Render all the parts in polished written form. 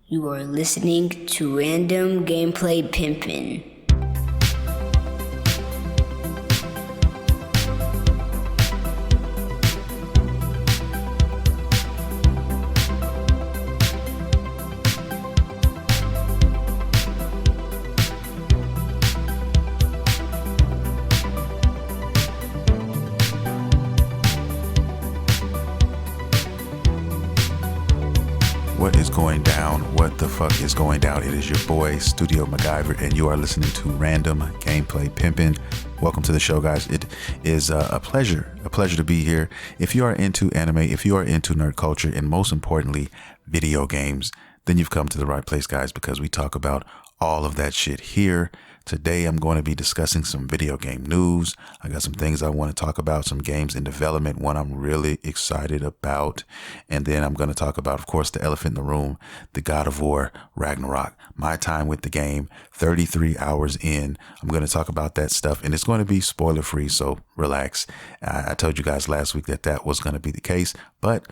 You are listening to Random Gameplay Pimpin. What is going down? What the fuck is going down? It is your boy, Studio MacGyver, and you are listening to Random Gameplay Pimpin'. Welcome to the show, guys. It is a pleasure to be here. If you are into anime, if you are into nerd culture, and most importantly, video games, then you've come to the right place, guys, because we talk about all of that shit here. Today, I'm going to be discussing some video game news. I got some things I want to talk about, some games in development, one I'm really excited about. And then I'm going to talk about, of course, the elephant in the room, the God of War, Ragnarok, my time with the game, 33 hours in. I'm going to talk about that stuff, and it's going to be spoiler free, so relax. I told you guys last week that was going to be the case, but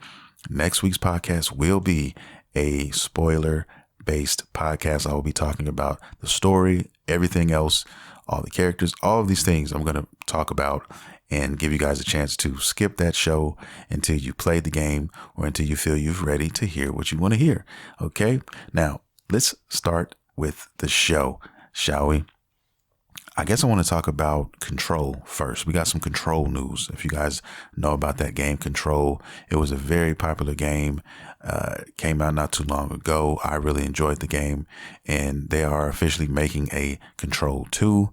next week's podcast will be a spoiler-based podcast. I will be talking about the story, everything else, all the characters, all of these things I'm going to talk about and give you guys a chance to skip that show until you play the game or until you feel you're ready to hear what you want to hear. Okay, now let's start with the show, shall we? I guess I want to talk about Control first. We got some Control news. If you guys know about that game, Control, it was a very popular game. Came out not too long ago. I really enjoyed the game, and they are officially making a Control 2.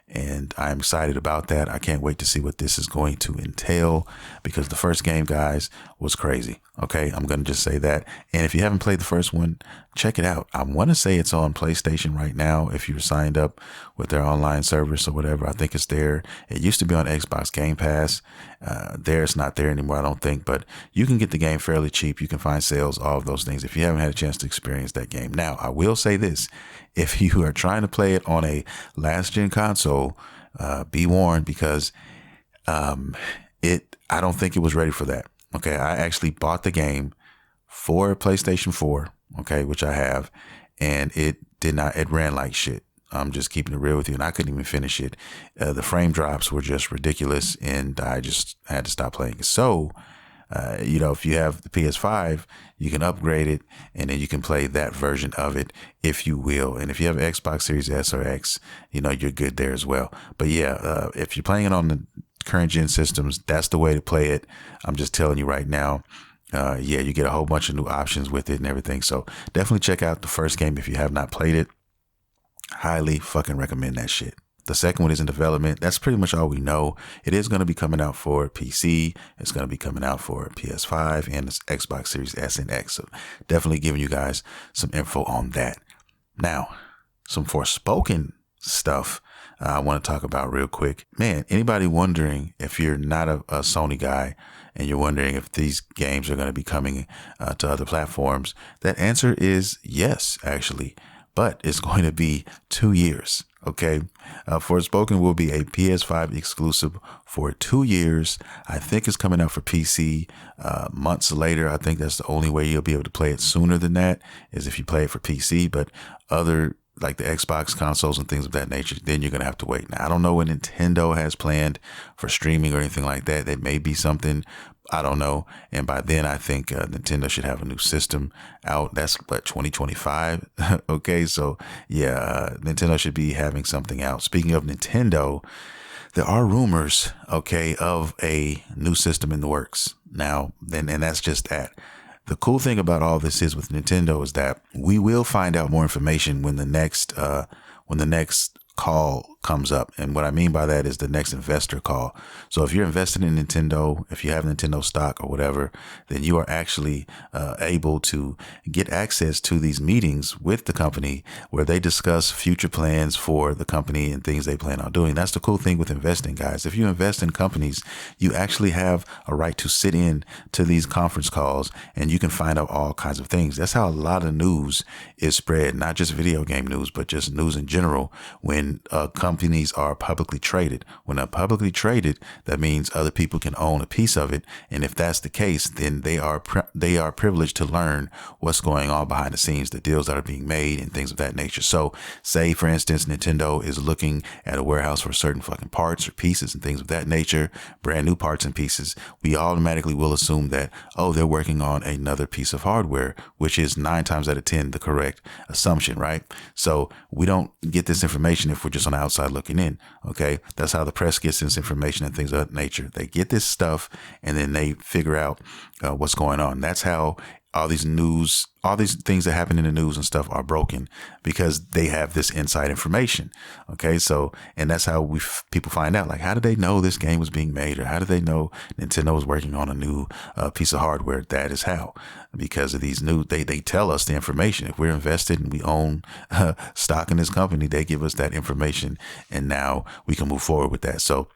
And I'm excited about that. I can't wait to see what this is going to entail, because the first game, guys, was crazy. Okay, I'm going to just say that. And if you haven't played the first one, check it out. I want to say it's on PlayStation right now. If you're signed up with their online service or whatever, I think it's there. It used to be on Xbox Game Pass. It's not there anymore, I don't think. But you can get the game fairly cheap. You can find sales, all of those things, if you haven't had a chance to experience that game. Now, I will say this. If you are trying to play it on a last-gen console, be warned, because I don't think it was ready for that. Okay, I actually bought the game for PlayStation 4, okay, which I have, and it ran like shit. I'm just keeping it real with you, and I couldn't even finish it. The frame drops were just ridiculous, and I just had to stop playing. So, if you have the PS5, you can upgrade it, and then you can play that version of it, if you will. And if you have Xbox Series S or X, you're good there as well. But yeah, if you're playing it on the current gen systems, that's the way to play it. I'm just telling you right now. You get a whole bunch of new options with it and everything. So definitely check out the first game if you have not played it. Highly fucking recommend that shit. The second one is in development. That's pretty much all we know. It is going to be coming out for PC. It's going to be coming out for PS5 and the Xbox Series S and X. So definitely giving you guys some info on that. Now, some Forspoken stuff I want to talk about real quick. Man, anybody wondering, if you're not a Sony guy and you're wondering if these games are going to be coming to other platforms, that answer is yes, actually. But it's going to be 2 years. Okay. Forspoken will be a PS5 exclusive for 2 years. I think it's coming out for PC months later. I think that's the only way you'll be able to play it sooner than that, is if you play it for PC. But other, like the Xbox consoles and things of that nature, then you're going to have to wait. Now, I don't know what Nintendo has planned for streaming or anything like that. There may be something, I don't know. And by then, I think Nintendo should have a new system out. That's 2025. Okay, so yeah, Nintendo should be having something out. Speaking of Nintendo, there are rumors, okay, of a new system in the works now. And that's just that. The cool thing about all this is with Nintendo is that we will find out more information when the next call comes up. And what I mean by that is the next investor call. So if you're invested in Nintendo, if you have Nintendo stock or whatever, then you are actually able to get access to these meetings with the company where they discuss future plans for the company and things they plan on doing. That's the cool thing with investing, guys. If you invest in companies, you actually have a right to sit in to these conference calls, and you can find out all kinds of things. That's how a lot of news is spread, not just video game news, but just news in general. When a company companies are publicly traded. When they're publicly traded, that means other people can own a piece of it. And if that's the case, then they are privileged to learn what's going on behind the scenes, the deals that are being made and things of that nature. So say, for instance, Nintendo is looking at a warehouse for certain fucking parts or pieces and things of that nature, brand new parts and pieces. We automatically will assume that, oh, they're working on another piece of hardware, which is 9 times out of 10 the correct assumption, right? So we don't get this information if we're just on the outside looking in. Okay. That's how the press gets this information and things of that nature. They get this stuff and then they figure out what's going on. That's how all these things that happen in the news and stuff are broken, because they have this inside information. Okay. So, and that's how people find out, like, how did they know this game was being made? Or how did they know Nintendo was working on a new piece of hardware? That is how, because of these they tell us the information. If we're invested and we own stock in this company, they give us that information, and now we can move forward with that. So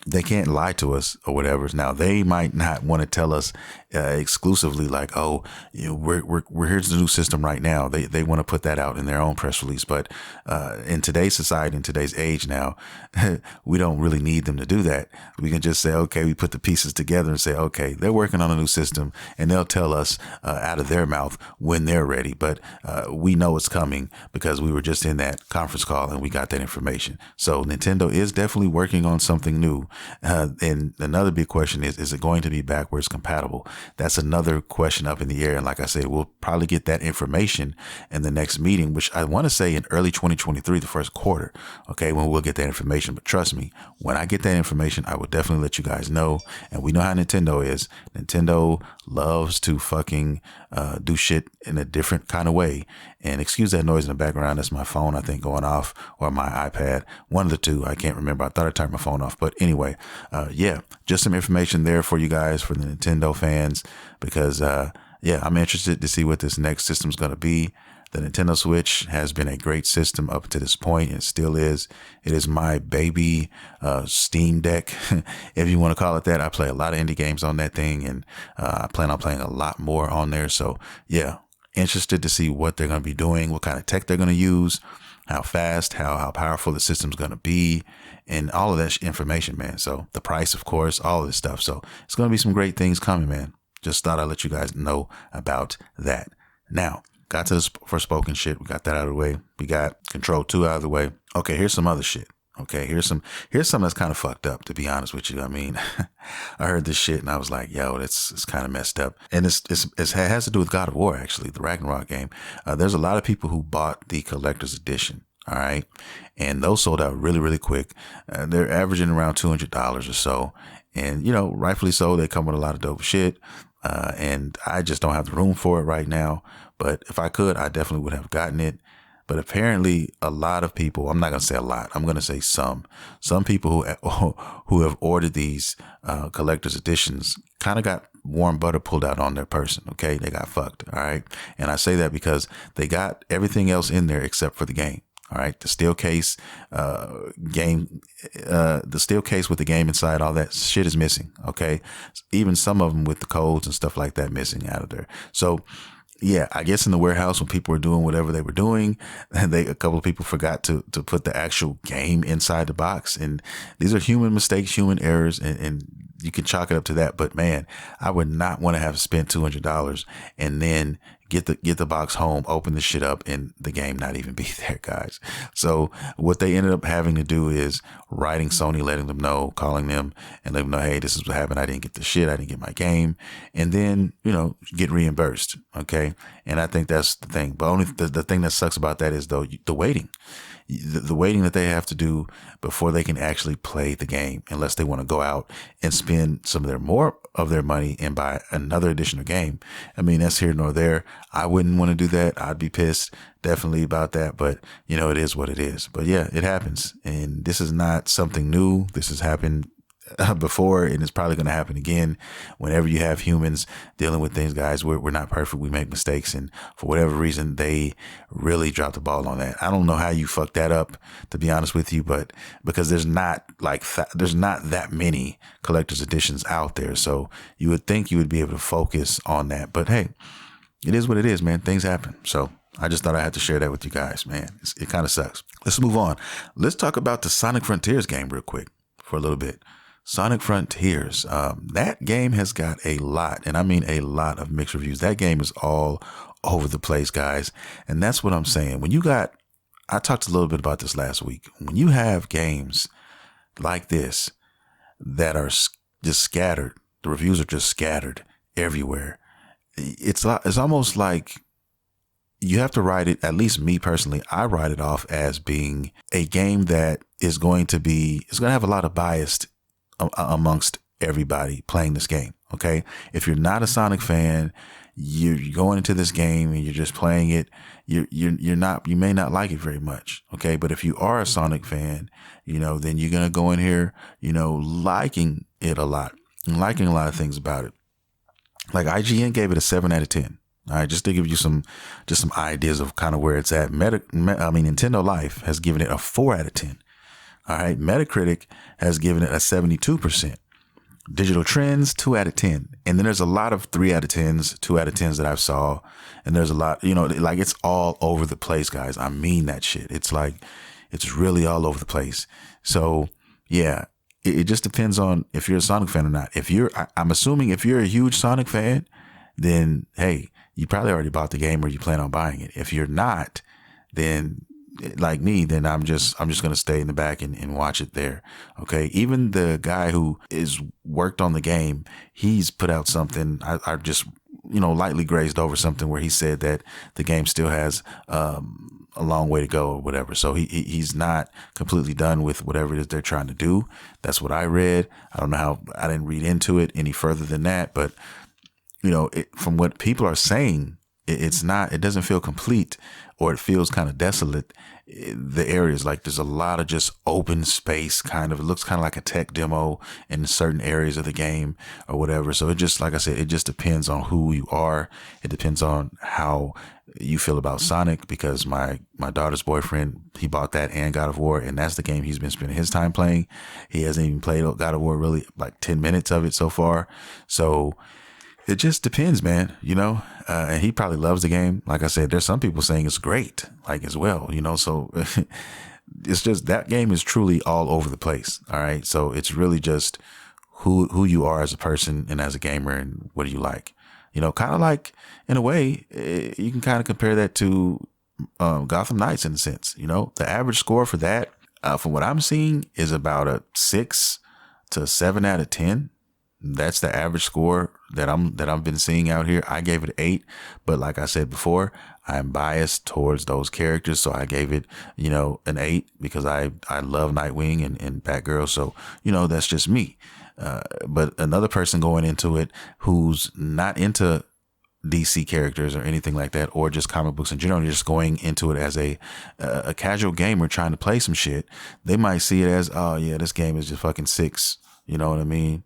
they can't lie to us or whatever. Now, they might not want to tell us exclusively, like, oh, you know, we're here's the new system right now. They want to put that out in their own press release. But in today's society, in today's age now, we don't really need them to do that. We can just say, okay, we put the pieces together and say, okay, they're working on a new system, and they'll tell us out of their mouth when they're ready. But we know it's coming because we were just in that conference call and we got that information. So Nintendo is definitely working on something new. And another big question is it going to be backwards compatible? That's another question up in the air. And like I said, we'll probably get that information in the next meeting, which I want to say in early 2023, the first quarter. Okay, when we'll get that information. But trust me, when I get that information, I will definitely let you guys know. And we know how Nintendo is. Nintendo loves to fucking do shit in a different kind of way. And excuse that noise in the background. That's my phone, I think, going off, or my iPad. One of the two. I can't remember. I thought I turned my phone off. But anyway, yeah, just some information there for you guys, for the Nintendo fans, because, yeah, I'm interested to see what this next system's going to be. The Nintendo Switch has been a great system up to this point, and still is. It is my baby Steam Deck, if you want to call it that. I play a lot of indie games on that thing, and I plan on playing a lot more on there. So, yeah, interested to see what they're going to be doing, what kind of tech they're going to use, how fast, how powerful the system's going to be, and all of that information, man. So the price, of course, all of this stuff. So it's going to be some great things coming, man. Just thought I'd let you guys know about that. Now, got to this Forspoken shit. We got that out of the way. We got Control 2 out of the way. Okay, here's some other shit. Okay, here's something that's kind of fucked up, to be honest with you. I mean, I heard this shit and I was like, yo, it's kind of messed up. And it has to do with God of War, actually, the Ragnarok game. There's a lot of people who bought the collector's edition. All right. And those sold out really, really quick. They're averaging around $200 or so. And, you know, rightfully so. They come with a lot of dope shit. And I just don't have the room for it right now. But if I could, I definitely would have gotten it. But apparently a lot of people, I'm not going to say a lot, I'm going to say some people who have ordered these collector's editions kind of got warm butter pulled out on their person. Okay. They got fucked. All right. And I say that because they got everything else in there except for the game. All right. The steel case, the steel case with the game inside, all that shit is missing. Okay. Even some of them with the codes and stuff like that missing out of there. So, yeah, I guess in the warehouse when people were doing whatever they were doing, a couple of people forgot to put the actual game inside the box. And these are human mistakes, human errors, and you can chalk it up to that. But man, I would not want to have spent $200 and then get the box home, open the shit up, and the game not even be there, guys. So what they ended up having to do is writing Sony, letting them know, calling them and letting them know, hey, this is what happened. I didn't get the shit. I didn't get my game. And then, you know, get reimbursed. Okay. And I think that's the thing. But only the thing that sucks about that is, though, the waiting. The waiting that they have to do before they can actually play the game, unless they want to go out and spend more of their money and buy another additional game. I mean, that's here nor there. I wouldn't want to do that. I'd be pissed definitely about that, but you know, it is what it is. But yeah, it happens. And this is not something new. This has happened before, and it's probably going to happen again. Whenever you have humans dealing with things, guys, we're not perfect. We make mistakes, and for whatever reason, they really dropped the ball on that. I don't know how you fucked that up, to be honest with you, but because there's not that many collector's editions out there, so you would think you would be able to focus on that. But hey, it is what it is, man. Things happen. So I just thought I had to share that with you guys, man. It kind of sucks. Let's move on. Let's talk about the Sonic Frontiers game real quick for a little bit. Sonic Frontiers. That game has got a lot, and I mean a lot of mixed reviews. That game is all over the place, guys. And that's what I'm saying. I talked a little bit about this last week. When you have games like this that are just scattered, the reviews are just scattered everywhere. It's almost like you have to write it, at least me personally, I write it off as being a game that is going to have a lot of bias amongst everybody playing this game. Okay. If you're not a Sonic fan, you're going into this game and you're just playing it. You may not like it very much. Okay. But if you are a Sonic fan, then you're going to go in here, liking it a lot and liking a lot of things about it. Like IGN gave it a 7 out of 10. All right, just to give you some ideas of kind of where it's at. Nintendo Life has given it a 4 out of 10. All right, Metacritic has given it a 72%. Digital Trends, 2 out of 10. And then there's a lot of 3 out of 10s, 2 out of 10s that I've saw. And there's a lot, like it's all over the place, guys. I mean that shit. It's like, it's really all over the place. So yeah, it just depends on if you're a Sonic fan or not. I'm assuming if you're a huge Sonic fan, then hey, you probably already bought the game or you plan on buying it. If you're not, then like me, then I'm just going to stay in the back and watch it there. Okay. Even the guy who is worked on the game, he's put out something. I just, lightly grazed over something where he said that the game still has, a long way to go or whatever. So he's not completely done with whatever it is they're trying to do. That's what I read. I don't know how, I didn't read into it any further than that, but from what people are saying, it doesn't feel complete, or it feels kind of desolate. The areas, like there's a lot of just open space it looks kind of like a tech demo in certain areas of the game or whatever. So it just, like I said, it just depends on who you are. It depends on how you feel about Sonic, because my daughter's boyfriend, he bought that and God of War, and that's the game he's been spending his time playing. He hasn't even played God of War really, like 10 minutes of it so far. So it just depends, man, and he probably loves the game. Like I said, there's some people saying it's great, like as well, so it's just, that game is truly all over the place. All right. So it's really just who you are as a person and as a gamer, and what do you like, kind of like, in a way, you can kind of compare that to Gotham Knights in a sense. The average score for that, from what I'm seeing, is about a 6 to 7 out of 10. That's the average score that I've been seeing out here. I gave it 8, but like I said before, I'm biased towards those characters, so I gave it, an 8 because I love Nightwing and Batgirl. So that's just me. But another person going into it who's not into DC characters or anything like that, or just comic books in general, just going into it as a casual gamer trying to play some shit, they might see it as, oh yeah, this game is just fucking 6. You know what I mean?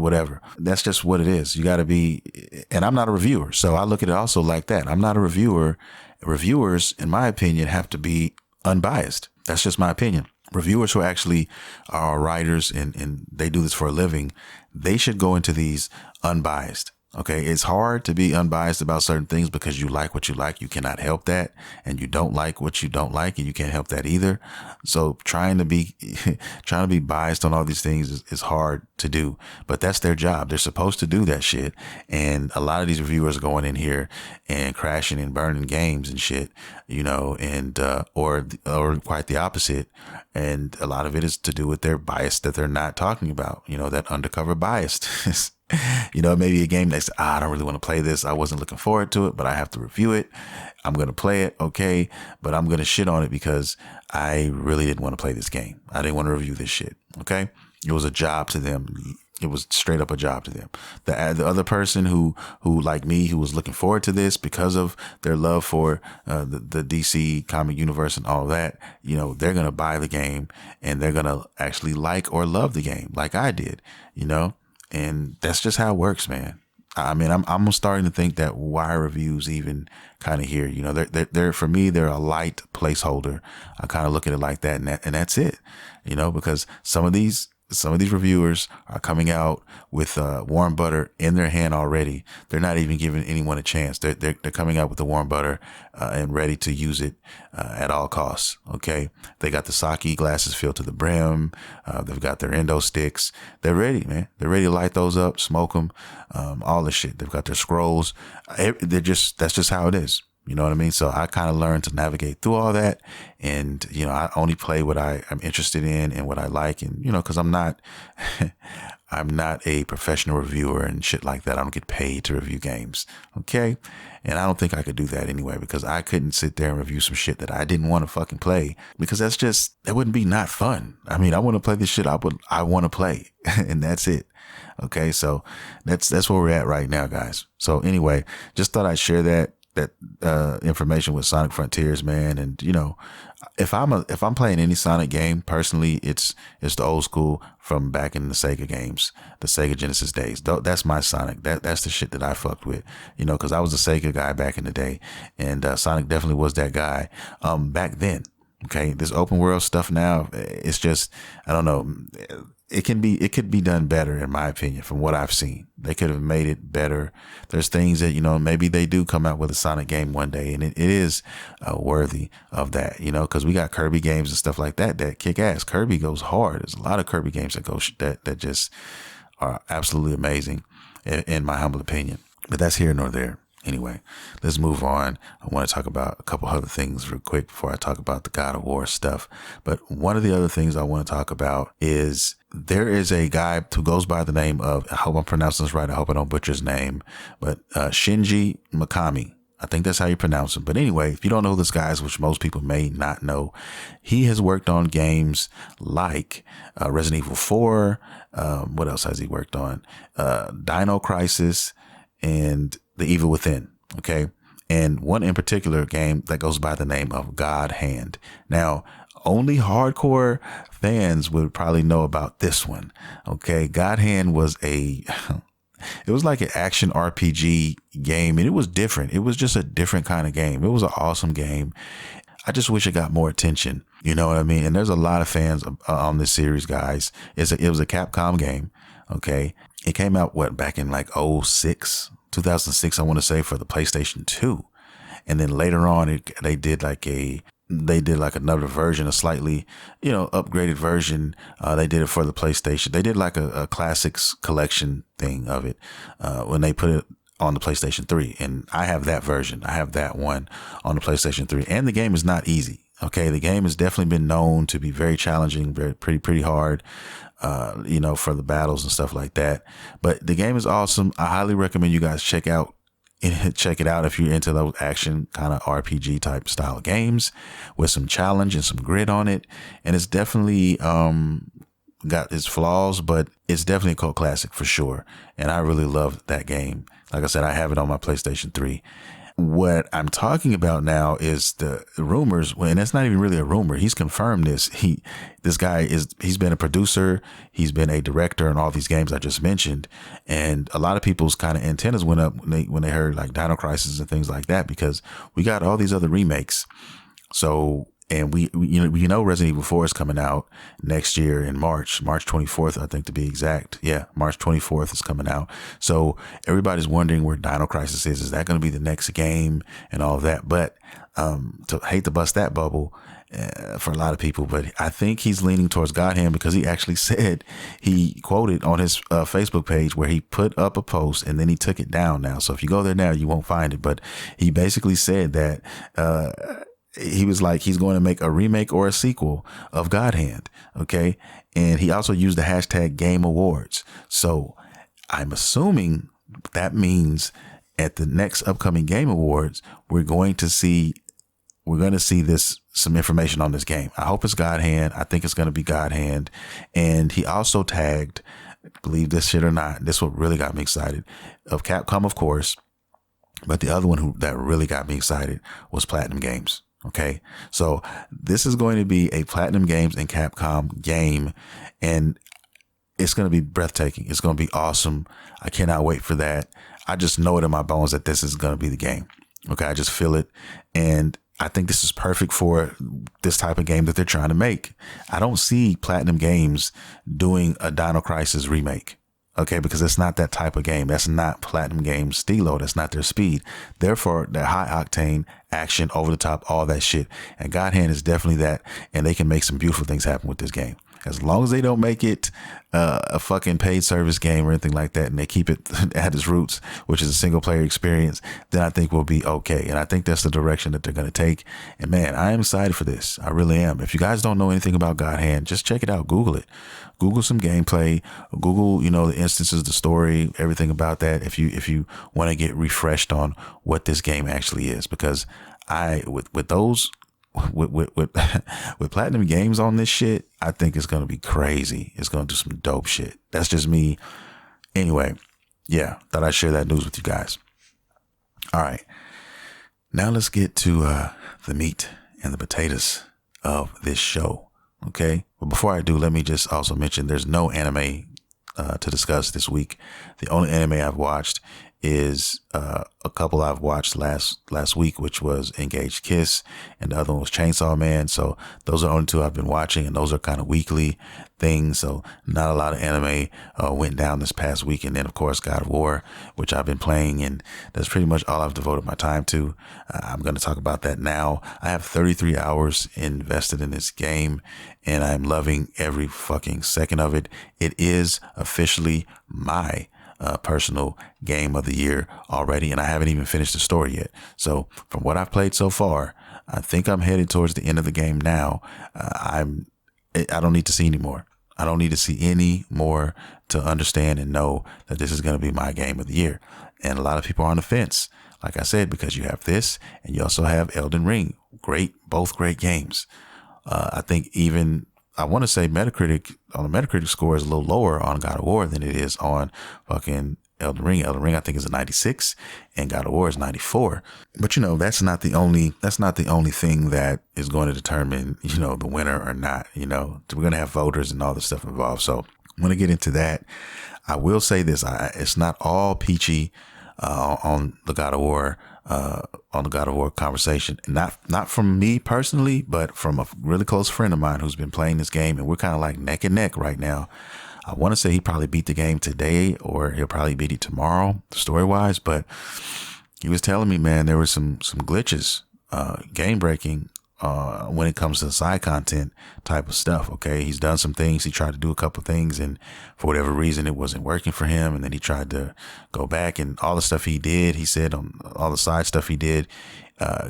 Whatever. That's just what it is. You got to be, and I'm not a reviewer, so I look at it also like that. I'm not a reviewer. Reviewers, in my opinion, have to be unbiased. That's just my opinion. Reviewers who actually are writers and they do this for a living, they should go into these unbiased. Okay. It's hard to be unbiased about certain things because you like what you like. You cannot help that. And you don't like what you don't like, and you can't help that either. So trying to be biased on all these things is hard to do, but that's their job. They're supposed to do that shit. And a lot of these reviewers are going in here and crashing and burning games and shit, and, or quite the opposite. And a lot of it is to do with their bias that they're not talking about, that undercover bias. Maybe a game that's, I don't really want to play this. I wasn't looking forward to it, but I have to review it. I'm going to play it. Okay. But I'm going to shit on it because I really didn't want to play this game. I didn't want to review this shit. Okay. It was a job to them. It was straight up a job to them. The other person who like me, who was looking forward to this because of their love for the DC comic universe and all that, they're going to buy the game and they're going to actually like or love the game like I did, and that's just how it works, man. I mean, I'm starting to think that why reviews even kind of here, they're for me, they're a light placeholder. I kind of look at it like that, and that's it, because some of these some of these reviewers are coming out with warm butter in their hand already. They're not even giving anyone a chance. They're coming out with the warm butter and ready to use it at all costs. Okay, they got the sake glasses filled to the brim. They've got their endo sticks. They're ready, man. They're ready to light those up, smoke them, all the shit. They've got their scrolls. That's just how it is. You know what I mean? So I kind of learned to navigate through all that. And, I only play what I'm interested in and what I like. And, cause I'm not, I'm not a professional reviewer and shit like that. I don't get paid to review games. Okay. And I don't think I could do that anyway, because I couldn't sit there and review some shit that I didn't want to fucking play, because that wouldn't be not fun. I mean, I want to play the shit I want to play and that's it. Okay. So that's where we're at right now, guys. So anyway, just thought I'd share that information with Sonic Frontiers, man. And if I'm playing any Sonic game personally, it's the old school from back in the Sega games, the Sega Genesis days. That's my Sonic. That's the shit that I fucked with, because I was a Sega guy back in the day, and Sonic definitely was that guy back then. Okay, this open world stuff now, it's just, I don't know. It could be done better, in my opinion, from what I've seen. They could have made it better. There's things that, maybe they do come out with a Sonic game one day, and it is worthy of that, because we got Kirby games and stuff like that kick ass. Kirby goes hard. There's a lot of Kirby games that just are absolutely amazing, in my humble opinion. But that's here nor there. Anyway, let's move on. I want to talk about a couple other things real quick before I talk about the God of War stuff. But one of the other things I want to talk about is there is a guy who goes by the name of, I hope I'm pronouncing this right, I hope I don't butcher his name, but Shinji Mikami. I think that's how you pronounce him. But anyway, if you don't know who this guy is, which most people may not know, he has worked on games like Resident Evil 4. What else has he worked on? Dino Crisis and The Evil Within. Okay. And one in particular game that goes by the name of God Hand. Now, only hardcore fans would probably know about this one. Okay. God Hand was it was like an action RPG game, and it was different. It was just a different kind of game. It was an awesome game. I just wish it got more attention. You know what I mean? And there's a lot of fans on this series, guys. It was a Capcom game. Okay. It came out back in like 2006, I want to say, for the PlayStation 2. And then later on, they did like another version, a slightly, upgraded version. They did it for the PlayStation. They did like a classics collection thing of it, when they put it on the PlayStation 3. And I have that version. I have that one on the PlayStation 3. And the game is not easy. Okay. The game has definitely been known to be very challenging, pretty hard, for the battles and stuff like that. But the game is awesome. I highly recommend you guys check it out if you're into those action kind of RPG type style games with some challenge and some grit on it. And it's definitely got its flaws, but it's definitely a cult classic for sure. And I really love that game. Like I said, I have it on my PlayStation 3. What I'm talking about now is the rumors, and that's not even really a rumor. He's confirmed this. This guy he's been a producer. He's been a director in all these games I just mentioned. And a lot of people's kind of antennas went up when they heard like Dino Crisis and things like that, because we got all these other remakes. So, and we Resident Evil 4 is coming out next year in March 24th, I think, to be exact. Yeah, March 24th is coming out. So everybody's wondering where Dino Crisis is. Is that going to be the next game and all of that? But to hate to bust that bubble for a lot of people, but I think he's leaning towards God Hand, because he actually said, he quoted on his Facebook page where he put up a post and then he took it down now. So if you go there now, you won't find it. But he basically said that he was like, he's going to make a remake or a sequel of God Hand. Okay. And he also used the hashtag Game Awards. So I'm assuming that means at the next upcoming Game Awards, we're going to see some information on this game. I hope it's God Hand. I think it's going to be God Hand. And he also tagged, believe this shit or not, this what really got me excited, of Capcom, of course. But the other one that really got me excited was Platinum Games. Okay. So this is going to be a Platinum Games and Capcom game, and it's going to be breathtaking. It's going to be awesome. I cannot wait for that. I just know it in my bones that this is going to be the game. Okay. I just feel it. And I think this is perfect for this type of game that they're trying to make. I don't see Platinum Games doing a Dino Crisis remake. Okay, because it's not that type of game. That's not Platinum Games' stilo. That's not their speed. Therefore, they're high octane, action, over the top, all that shit. And God Hand is definitely that. And they can make some beautiful things happen with this game. As long as they don't make it a fucking paid service game or anything like that, and they keep it at its roots, which is a single player experience, then I think we'll be okay. And I think that's the direction that they're going to take. And man, I am excited for this. I really am. If you guys don't know anything about God Hand, just check it out. Google it. Google some gameplay. Google, the instances, the story, everything about that. If you want to get refreshed on what this game actually is, because with those. With Platinum Games on this shit, I think it's going to be crazy. It's going to do some dope shit. That's just me. Anyway, yeah, thought I'd share that news with you guys. All right. Now let's get to the meat and the potatoes of this show. Okay. But before I do, let me just also mention there's no anime to discuss this week. The only anime I've watched is a couple I've watched last week, which was Engaged Kiss, and the other one was Chainsaw Man. So those are the only two I've been watching, and those are kind of weekly things. So not a lot of anime went down this past week. And then, of course, God of War, which I've been playing, and that's pretty much all I've devoted my time to. I'm going to talk about that now. I have 33 hours invested in this game, and I'm loving every fucking second of it. It is officially my personal game of the year already, and I haven't even finished the story yet. So from what I've played so far, I think I'm headed towards the end of the game now. I don't need to see any more. I don't need to see any more to understand and know that this is going to be my game of the year. And a lot of people are on the fence, like I said, because you have this and you also have Elden Ring. Both great games. I think even I want to say Metacritic score is a little lower on God of War than it is on fucking Elden Ring. Elden Ring, I think, is a 96 and God of War is 94. But that's not the only thing that is going to determine, the winner or not. We're going to have voters and all this stuff involved. So I'm going to get into that. I will say this. It's not all peachy on the God of War conversation. Not from me personally, but from a really close friend of mine who's been playing this game, and we're kind of like neck and neck right now. I want to say he probably beat the game today, or he'll probably beat it tomorrow, story wise. But he was telling me, man, there were some glitches, game breaking, when it comes to side content type of stuff. Okay. He's done some things. He tried to do a couple things, and for whatever reason, it wasn't working for him. And then he tried to go back, and all the stuff he did, he said on all the side stuff he did,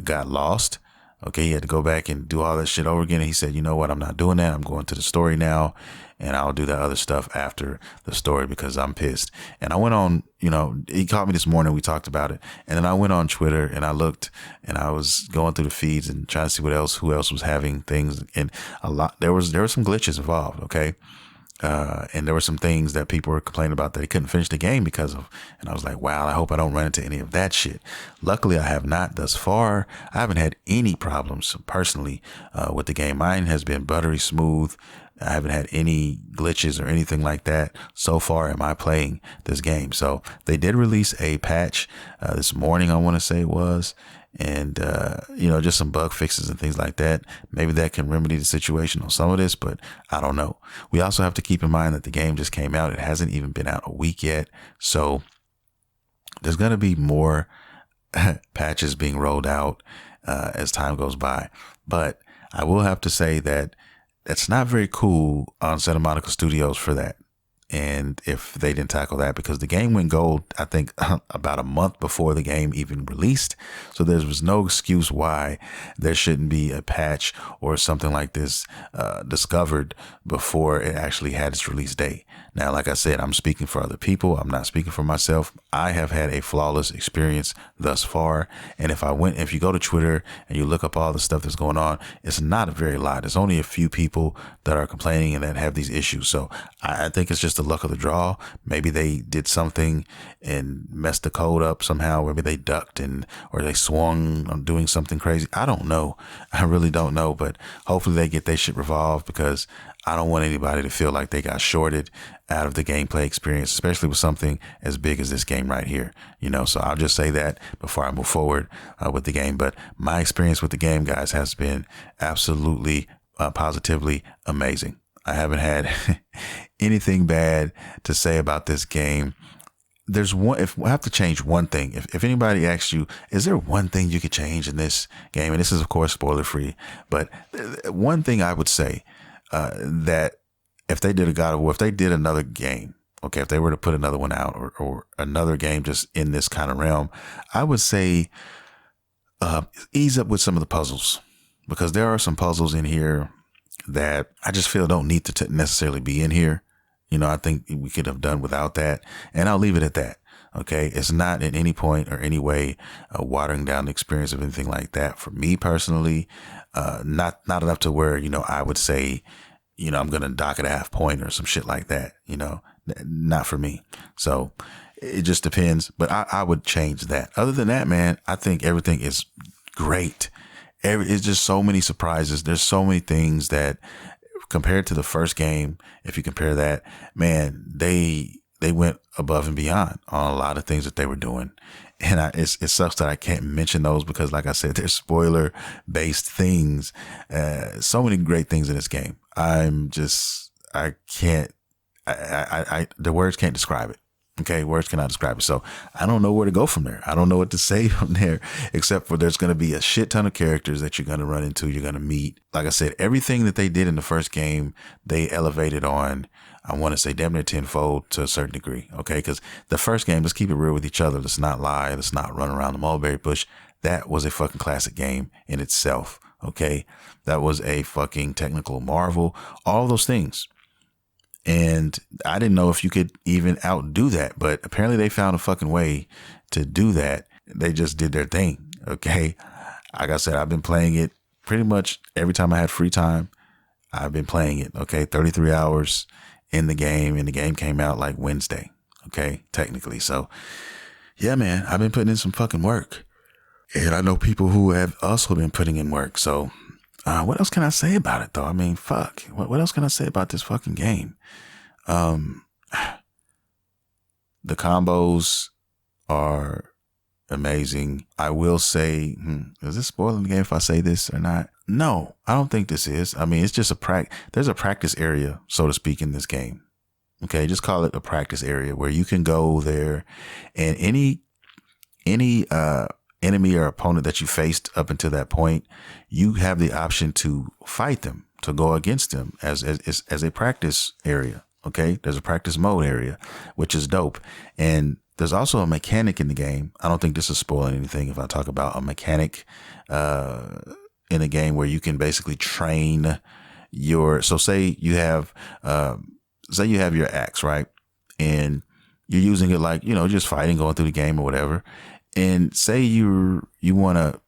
got lost. Okay. He had to go back and do all that shit over again. And he said, you know what? I'm not doing that. I'm going to the story now, and I'll do that other stuff after the story because I'm pissed. And I went on, he called me this morning. We talked about it. And then I went on Twitter and I looked, and I was going through the feeds and trying to see who else was having things. And there were some glitches involved. Okay. And there were some things that people were complaining about that they couldn't finish the game because of, and I was like, wow, I hope I don't run into any of that shit. Luckily, I have not thus far. I haven't had any problems personally, with the game. Mine has been buttery smooth. I haven't had any glitches or anything like that so far in my playing this game. So they did release a patch, this morning, I want to say it was, and, just some bug fixes and things like that. Maybe that can remedy the situation on some of this, but I don't know. We also have to keep in mind that the game just came out. It hasn't even been out a week yet. So there's going to be more patches being rolled out, as time goes by. But I will have to say that that's not very cool on Santa Monica Studios for that. And if they didn't tackle that, because the game went gold, I think about a month before the game even released. So there was no excuse why there shouldn't be a patch or something like this discovered before it actually had its release date. Now, like I said, I'm speaking for other people. I'm not speaking for myself. I have had a flawless experience thus far. And if you go to Twitter and you look up all the stuff that's going on, it's not a very lot. There's only a few people that are complaining and that have these issues. So I think it's just the luck of the draw. Maybe they did something and messed the code up somehow. Maybe they ducked or they swung on doing something crazy. I don't know. I really don't know, but hopefully they get their shit revolved, because I don't want anybody to feel like they got shorted out of the gameplay experience, especially with something as big as this game right here. So I'll just say that before I move forward with the game. But my experience with the game, guys, has been absolutely positively amazing. I haven't had anything bad to say about this game. There's one, if I have to change one thing, if anybody asks you, is there one thing you could change in this game? And this is, of course, spoiler free, but one thing I would say, that if they did a God of War, if they did another game, okay, if they were to put another one out or another game just in this kind of realm, I would say, ease up with some of the puzzles, because there are some puzzles in here that I just feel don't need to necessarily be in here. I think we could have done without that, and I'll leave it at that. Okay. It's not at any point or any way watering down the experience of anything like that for me personally. Not enough to where, I would say, I'm going to dock it a half point or some shit like that, not for me. So it just depends, but I would change that. Other than that, man, I think everything is great. It's just so many surprises. There's so many things that, compared to the first game, if you compare that, man, they went above and beyond on a lot of things that they were doing. And it sucks that I can't mention those because, like I said, they're spoiler based things. So many great things in this game. The words can't describe it. Okay. Words cannot describe it. So I don't know where to go from there. I don't know what to say from there, except for there's going to be a shit ton of characters that you're going to run into. You're going to meet. Like I said, everything that they did in the first game, they elevated on, I want to say damn near tenfold to a certain degree. Okay. Cause the first game, let's keep it real with each other. Let's not lie. Let's not run around the mulberry bush. That was a fucking classic game in itself. Okay. That was a fucking technical marvel, all those things. And I didn't know if you could even outdo that, but apparently they found a fucking way to do that. They just did their thing. Okay. Like I said, I've been playing it pretty much every time I had free time. I've been playing it. Okay. 33 hours in the game, and the game came out like Wednesday. Okay. Technically. So yeah, man, I've been putting in some fucking work, and I know people who have also been putting in work. So what else can I say about it though? I mean, fuck, what else can I say about this fucking game? The combos are amazing. I will say, is this spoiling the game if I say this or not? No, I don't think this is. I mean, it's just there's a practice area, so to speak, in this game. Okay. Just call it a practice area where you can go there, and any enemy or opponent that you faced up until that point, you have the option to fight them, to go against them as a practice area. Okay. There's a practice mode area, which is dope. And there's also a mechanic in the game. I don't think this is spoiling anything if I talk about a mechanic, in a game where you can basically train so say you have your axe, right? And you're using it like, just fighting, going through the game or whatever. And say you want to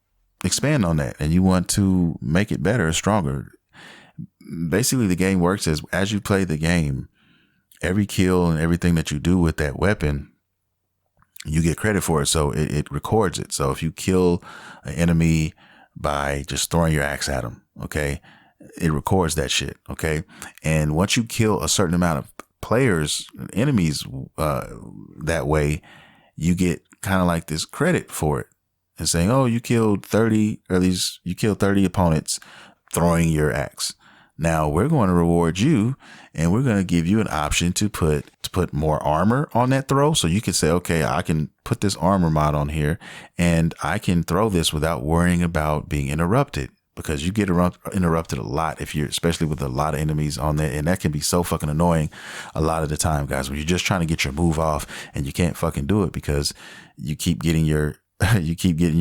expand on that and you want to make it better, stronger. Basically, the game works as you play the game, every kill and everything that you do with that weapon, you get credit for it. So it records it. So if you kill an enemy by just throwing your axe at them, okay, it records that shit. Okay. And once you kill a certain amount of enemies, that way, you get kind of like this credit for it and saying, oh, you killed 30, or at least you killed 30 opponents throwing your axe. Now we're going to reward you, and we're going to give you an option to put more armor on that throw. So you could say, okay, I can put this armor mod on here and I can throw this without worrying about being interrupted, because you get interrupted a lot especially with a lot of enemies on there. And that can be so fucking annoying a lot of the time, guys, when you're just trying to get your move off and you can't fucking do it because you keep getting your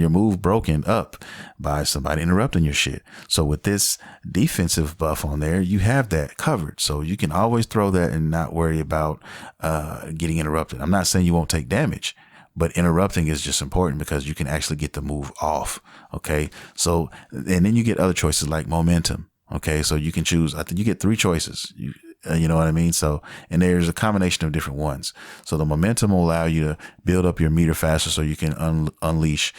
move broken up by somebody interrupting your shit. So with this defensive buff on there, you have that covered. So you can always throw that and not worry about getting interrupted. I'm not saying you won't take damage, but interrupting is just important because you can actually get the move off. Okay. So, and then you get other choices like momentum. Okay. So you can choose, I think you get 3 choices. You know what I mean? So, and there's a combination of different ones. So the momentum will allow you to build up your meter faster so you can unleash,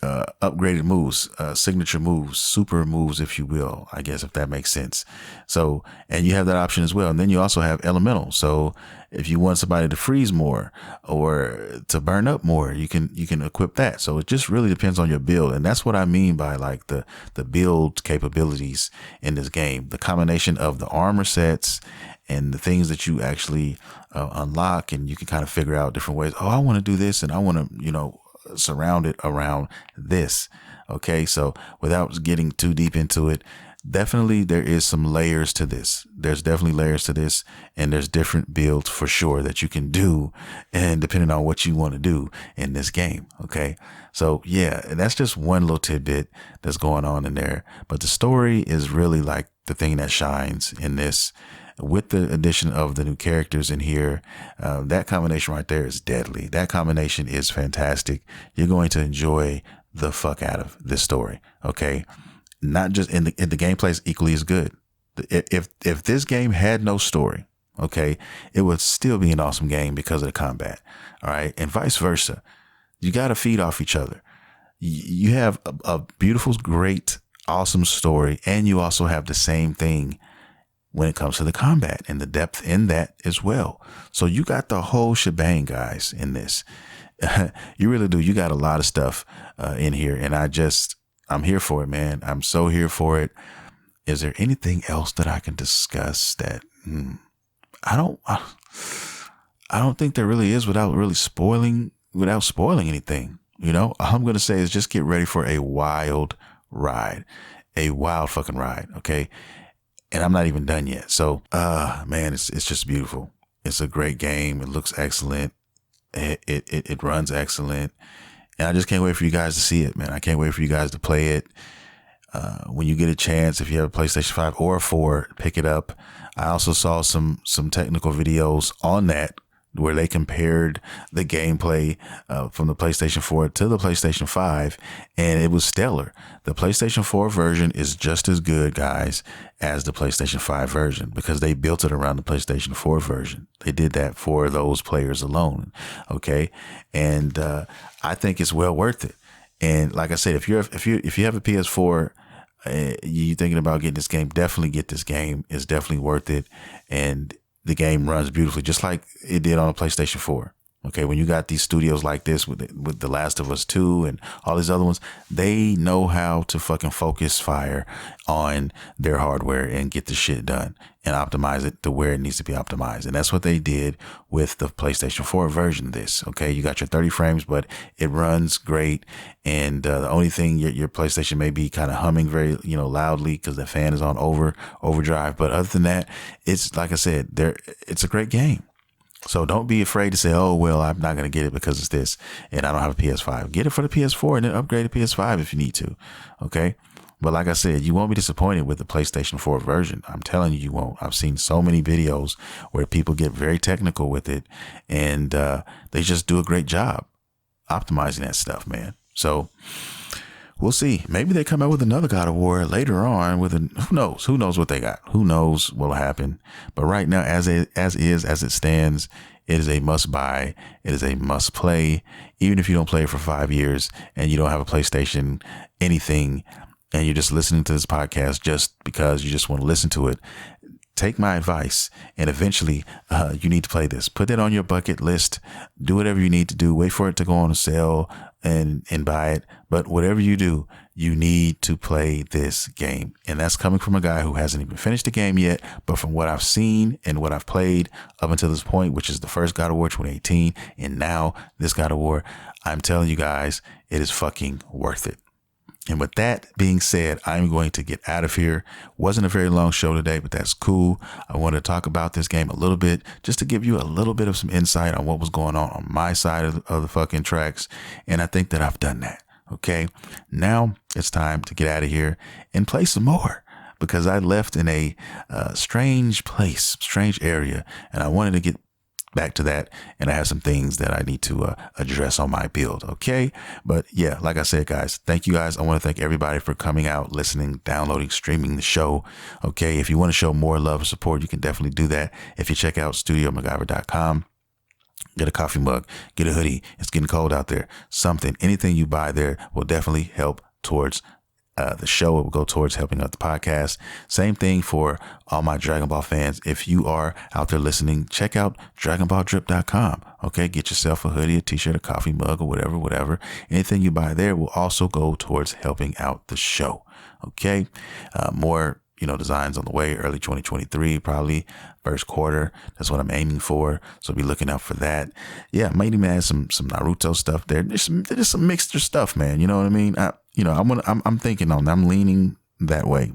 upgraded moves, signature moves, super moves, if you will, I guess, if that makes sense. So, and you have that option as well. And then you also have elemental. So if you want somebody to freeze more or to burn up more, you can equip that. So it just really depends on your build. And that's what I mean by like the build capabilities in this game, the combination of the armor sets and the things that you actually unlock, and you can kind of figure out different ways. Oh, I want to do this, and I want to, surround it around this. Okay, so without getting too deep into it, definitely there is some layers to this. There's definitely layers to this, and there's different builds for sure that you can do, and depending on what you want to do in this game. Okay, so yeah, and that's just one little tidbit that's going on in there. But the story is really like the thing that shines in this. With the addition of the new characters in here, that combination right there is deadly. That combination is fantastic. You're going to enjoy the fuck out of this story. Okay. Not just in the gameplay is equally as good. If this game had no story, okay, it would still be an awesome game because of the combat. All right. And vice versa. You got to feed off each other. You have a beautiful, great, awesome story. And you also have the same thing when it comes to the combat and the depth in that as well. So you got the whole shebang, guys, in this. You really do. You got a lot of stuff in here. And I'm here for it, man. I'm so here for it. Is there anything else that I can discuss that I don't think there really is without spoiling anything. All I'm going to say is just get ready for a wild ride, a wild fucking ride. Okay. And I'm not even done yet. So, man, it's just beautiful. It's a great game. It looks excellent. It runs excellent. And I just can't wait for you guys to see it, man. I can't wait for you guys to play it. When you get a chance, if you have a PlayStation 5 or a 4, pick it up. I also saw some technical videos on that where they compared the gameplay from the PlayStation 4 to the PlayStation 5, and it was stellar. The PlayStation 4 version is just as good, guys, as the PlayStation 5 version because they built it around the PlayStation 4 version. They did that for those players alone, okay? And I think it's well worth it. And like I said, if you have a PS4, you thinking about getting this game, definitely get this game. It's definitely worth it. And the game runs beautifully, just like it did on a PlayStation 4. Okay, when you got these studios like this with The Last of Us 2 and all these other ones, they know how to fucking focus fire on their hardware and get the shit done and optimize it to where it needs to be optimized. And that's what they did with the PlayStation 4 version of this. Okay, you got your 30 frames, but it runs great. And the only thing your PlayStation may be kind of humming very, loudly because the fan is on overdrive. But other than that, it's like I said, it's a great game. So don't be afraid to say, oh, well, I'm not going to get it because it's this and I don't have a PS5. Get it for the PS4 and then upgrade to PS5 if you need to. Okay. But like I said, you won't be disappointed with the PlayStation 4 version. I'm telling you, you won't. I've seen so many videos where people get very technical with it and they just do a great job optimizing that stuff, man. So we'll see. Maybe they come out with another God of War later on who knows what they got? Who knows what'll happen? But right now, as it stands, it is a must buy. It is a must play. Even if you don't play it for 5 years and you don't have a PlayStation, anything, and you're just listening to this podcast just because you just want to listen to it, take my advice and eventually you need to play this. Put it on your bucket list. Do whatever you need to do. Wait for it to go on a sale and buy it. But whatever you do, you need to play this game. And that's coming from a guy who hasn't even finished the game yet. But from what I've seen and what I've played up until this point, which is the first God of War 2018 and now this God of War, I'm telling you guys, it is fucking worth it. And with that being said, I'm going to get out of here. Wasn't a very long show today, but that's cool. I want to talk about this game a little bit, just to give you a little bit of some insight on what was going on my side of the fucking tracks. And I think that I've done that. Okay. Now it's time to get out of here and play some more because I left in a strange place, strange area, and I wanted to get back to that, and I have some things that I need to address on my build. Okay. But yeah, like I said, guys, thank you guys. I want to thank everybody for coming out, listening, downloading, streaming the show. Okay. If you want to show more love and support, you can definitely do that. If you check out studiomacgyver.com, Get a coffee mug, get a hoodie. It's getting cold out there. Something, anything you buy there will definitely help towards the show. It will go towards helping out the podcast. Same thing for all my Dragon Ball fans. If you are out there listening, check out DragonBallDrip.com. Okay, get yourself a hoodie, a t-shirt, a coffee mug, or whatever. Anything you buy there will also go towards helping out the show. Okay, more designs on the way, early 2023, probably first quarter. That's what I'm aiming for. So be looking out for that. Yeah, I might even add some Naruto stuff there. There's some mixture stuff, man. You know what I mean? I'm thinking on. I'm leaning that way.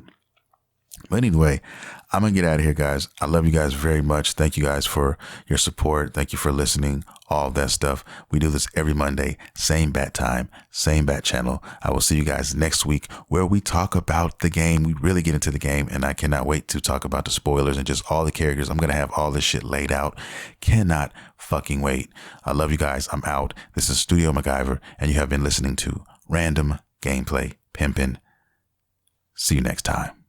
But anyway, I'm going to get out of here, guys. I love you guys very much. Thank you guys for your support. Thank you for listening, all of that stuff. We do this every Monday, same bat time, same bat channel. I will see you guys next week where we talk about the game. We really get into the game, and I cannot wait to talk about the spoilers and just all the characters. I'm going to have all this shit laid out. Cannot fucking wait. I love you guys. I'm out. This is Studio MacGyver, and you have been listening to Random Gameplay Pimpin'. See you next time.